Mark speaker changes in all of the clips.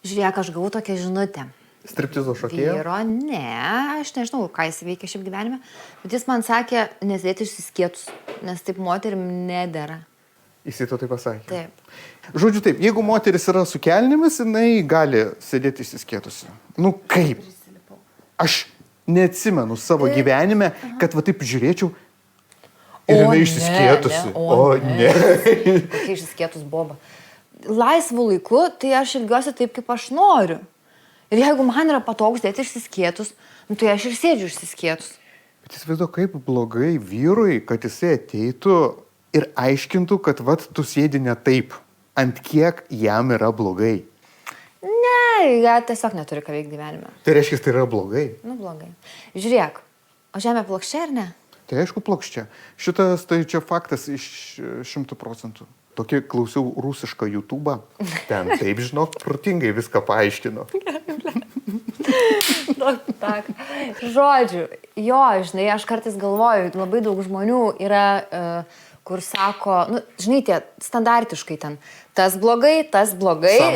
Speaker 1: Žiūrėk, aš gavau tokią žinutę.
Speaker 2: Striptizo šokėjo?
Speaker 1: Vyro, ne, aš nežinau, ką jis veikia šiaip gyvenime, bet jis man sakė, nesėdėti išsiskėtus, nes taip moterim nedera.
Speaker 2: Jis to taip pasakė?
Speaker 1: Taip.
Speaker 2: Žodžiu taip, jeigu moteris yra su kelnėmis, jinai gali sėdėti išsiskėtusi. Nu kaip? Aš neatsimenu savo gyvenime, kad va taip žiūrėčiau ir jinai išsiskėtusi.
Speaker 1: Ne. Kokia išsiskėtus boba. Laisvu laiku, tai aš ilgiuosi taip, kaip aš noriu. Ir jeigu man yra patogus dėti išsiskėtus, nu, tai aš ir sėdžiu išsiskėtus.
Speaker 2: Bet jis vaizduoja, kaip blogai vyrui, kad jisai ateitų ir aiškintų, kad vat tu sėdi ne taip, ant kiek jam yra blogai.
Speaker 1: Ne, jie tiesiog neturi ką veikti gyvenime.
Speaker 2: Tai reiškia, tai yra blogai.
Speaker 1: Nu, blogai. Žiūrėk, o žemė plokščia ar ne?
Speaker 2: Tai aišku plokščia. Šitas tai čia faktas iš 100%. Tokį klausiau rusišką YouTube'ą. Ten taip, žinok, protingai viską paaiškino.
Speaker 1: Tak. Žodžiu, jo, žinai, aš kartais galvoju, labai daug žmonių yra, kur sako, nu, žinai, tie standartiškai ten, tas blogai,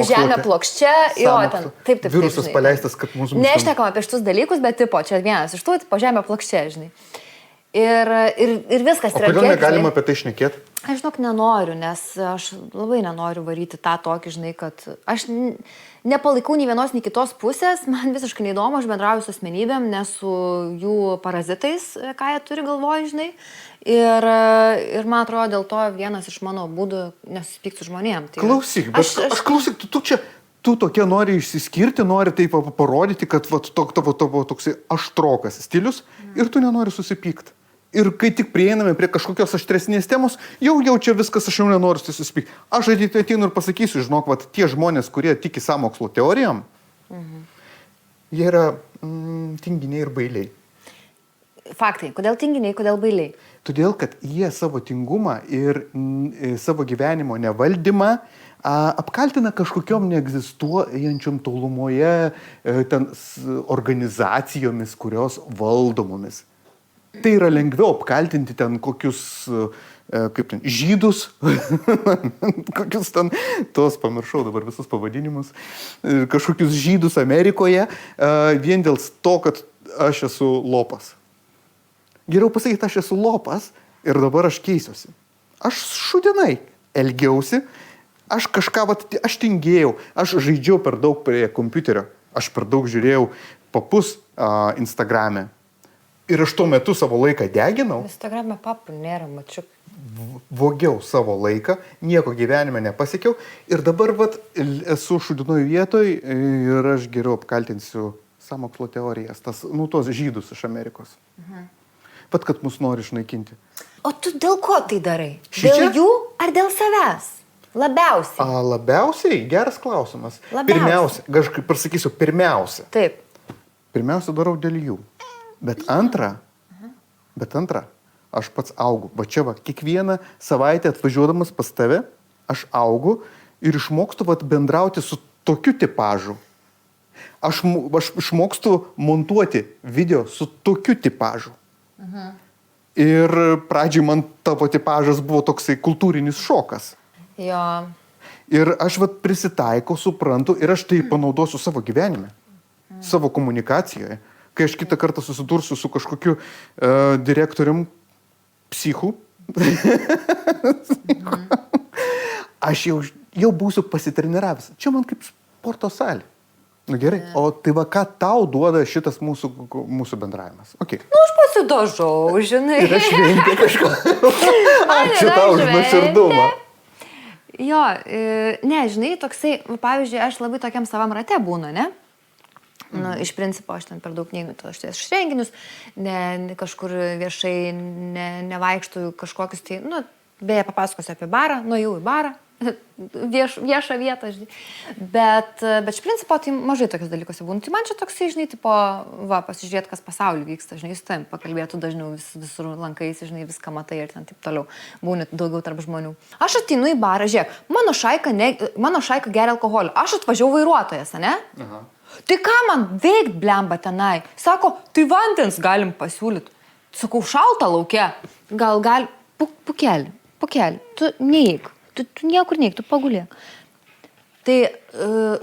Speaker 1: žemė plokščia, jo, ten, taip.
Speaker 2: Virusas
Speaker 1: žinai,
Speaker 2: paleistas, kad mūsų...
Speaker 1: Nešnekam apie šitus dalykus, bet tipo, čia vienas iš tų, tipo, žemė plokščia, žinai. Ir viskas yra.
Speaker 2: O kodėl negalima apie tai šnekėti?
Speaker 1: Aš žinok nenoriu, nes aš labai nenoriu varyti tą tokį, žinai, kad aš nepalaikau nei vienos, nei kitos pusės, man visiškai neįdomu, aš bendrauju su asmenybėm, ne su jų parazitais, ką jie turi galvoj, žinai. Ir man atrodo, dėl to vienas iš mano būdų nesusipykti su žmonėm. Tai
Speaker 2: klausyk, bet aš klausyk, tu tokia nori išsiskirti, nori taip parodyti, kad tavo toksai aštrokas stilius ir tu nenori susipykti. Ir kai tik prieiname prie kažkokios aštresnės temos, jau čia viskas, aš jau nenoriu susipykti. Aš ateinu ir pasakysiu, žinok, tie žmonės, kurie tiki sąmokslo teorijom, jie yra tinginiai ir bailiai.
Speaker 1: Faktai. Kodėl tinginiai, kodėl bailiai?
Speaker 2: Todėl, kad jie savo tingumą ir savo gyvenimo nevaldymą apkaltina kažkokiom neegzistuojančiom tolumoje ten organizacijomis, kurios valdomomis. Tai yra lengviau apkaltinti ten kokius, kaip ten, žydus, kokius ten, tos pamiršau dabar visus pavadinimus, kažkokius žydus Amerikoje, vien dėl to, kad aš esu lopas. Geriau pasakyti, aš esu lopas ir dabar aš keisiuosi. Aš šudinai elgiausi, aš kažką, aš tingėjau, aš žaidžiau per daug prie kompiuterio, aš per daug žiūrėjau papus Instagrame. Ir aš tuo metu savo laiką deginau.
Speaker 1: Instagrame papų nėra, mačiuk.
Speaker 2: Vogiau savo laiką, nieko gyvenime nepasiekiau. Ir dabar esu šudinoj vietoj ir aš geriau apkaltinsiu sąmokslo teorijas, tos žydus iš Amerikos. Kad mus nori išnaikinti.
Speaker 1: O tu dėl ko tai darai? Dėl jų ar dėl savęs? Labiausiai.
Speaker 2: Labiausiai? Geras klausimas. Pirmiausia, aš pasakysiu, pirmiausia.
Speaker 1: Taip.
Speaker 2: Pirmiausia darau dėl jų. Bet antra, aš pats augu. Va čia kiekvieną savaitę atvažiuodamas pas tave, aš augu ir išmokstu bendrauti su tokiu tipažu. Aš išmokstu montuoti video su tokiu tipažu. Ir pradžiai man tavo tipažas buvo toksai kultūrinis šokas.
Speaker 1: Jo.
Speaker 2: Ir aš prisitaikau, suprantu ir aš tai panaudosiu savo gyvenime, savo komunikacijoje. Kai aš kitą kartą susidursiu su kažkokiu direktorium psichų, aš jau būsiu pasitreniravęs. Čia man kaip sporto salė. Nu gerai, o tai ką tau duoda šitas mūsų bendravimas? Okay.
Speaker 1: Nu, aš pasidažau, žinai.
Speaker 2: Ir aš šventė kažko. Ačiū tau už nuoširdumą.
Speaker 1: Jo, ne, žinai, toksai, pavyzdžiui, aš labai tokiam savam rate būnu, ne? Nu, iš principo, aš ten per daug neinu tos renginius, kažkur viešai nevaikštų kažkokius, tai, nu, beje, papasakosiu apie barą, nuėjau į barą, viešą vietą, žinai. Bet iš principo, tai mažai tokius dalykus būna. Tai man čia toksai, žinai, tipo, pasižiūrėti, kas pasaulyje vyksta, žinai, su tavim pakalbėtų dažniau visur lankais, žinai, viską matai ir ten taip toliau. Būni daugiau tarp žmonių. Aš ateinu į barą, žiūrėk, mano šaika geria alkoholį. Aš atvažiavau vairuotojas, ne? Aha. Tai ką man veikt, blemba, tenai? Sako, tai vandens galim pasiūlyti. Sakau, šalta lauke. Gal, pukelį. Tu neik. Tu niekur neik, tu pagulėk. Tai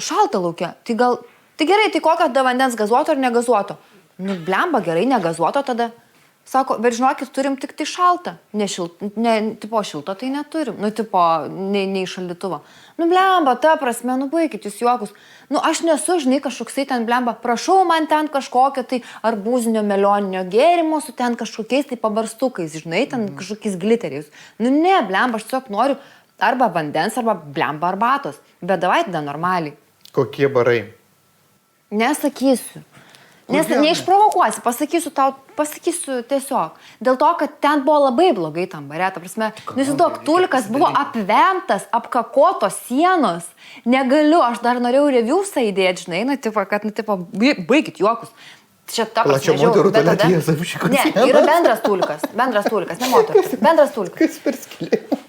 Speaker 1: šalta laukia. Tai gerai, tai kokio tada vandens gazuoto ar negazuoto? Nu, blemba, gerai, negazuoto tada. Sako, bet žinokit, turim tik tai šaltą. Tipo šilto tai neturim. Nu, tipo, nei šaldytuvo. Nu, blemba, ta prasme, nu, baikit jūs juokus. Nu, aš nesu, žinai, kažkoksai ten blemba. Prašau man ten kažkokio tai arbūzinio melioninio gėrimo su ten kažkokiais tai pabarstukais, žinai, ten kažkokiais gliteriais. Nu, ne, blemba, aš tiesiog noriu arba vandens, arba blemba arbatos. Bet davai tada normaliai.
Speaker 2: Kokie barai?
Speaker 1: Nesakysiu. Nes neišprovokuosi, pasakysiu tiesiog. Dėl to, kad ten buvo labai blogai tam bare, ta prasme, nusiduok, tulikas buvo apvemtas, apkakotos sienos. Negaliu, aš dar norėjau reviewsą įdėti, žinai, baikit juokus. Čia ta prasme,
Speaker 2: Plačia moterų tualetėje,
Speaker 1: ne, yra bendras tulikas, ne moterų, bendras tulikas.
Speaker 2: Kas per skylė?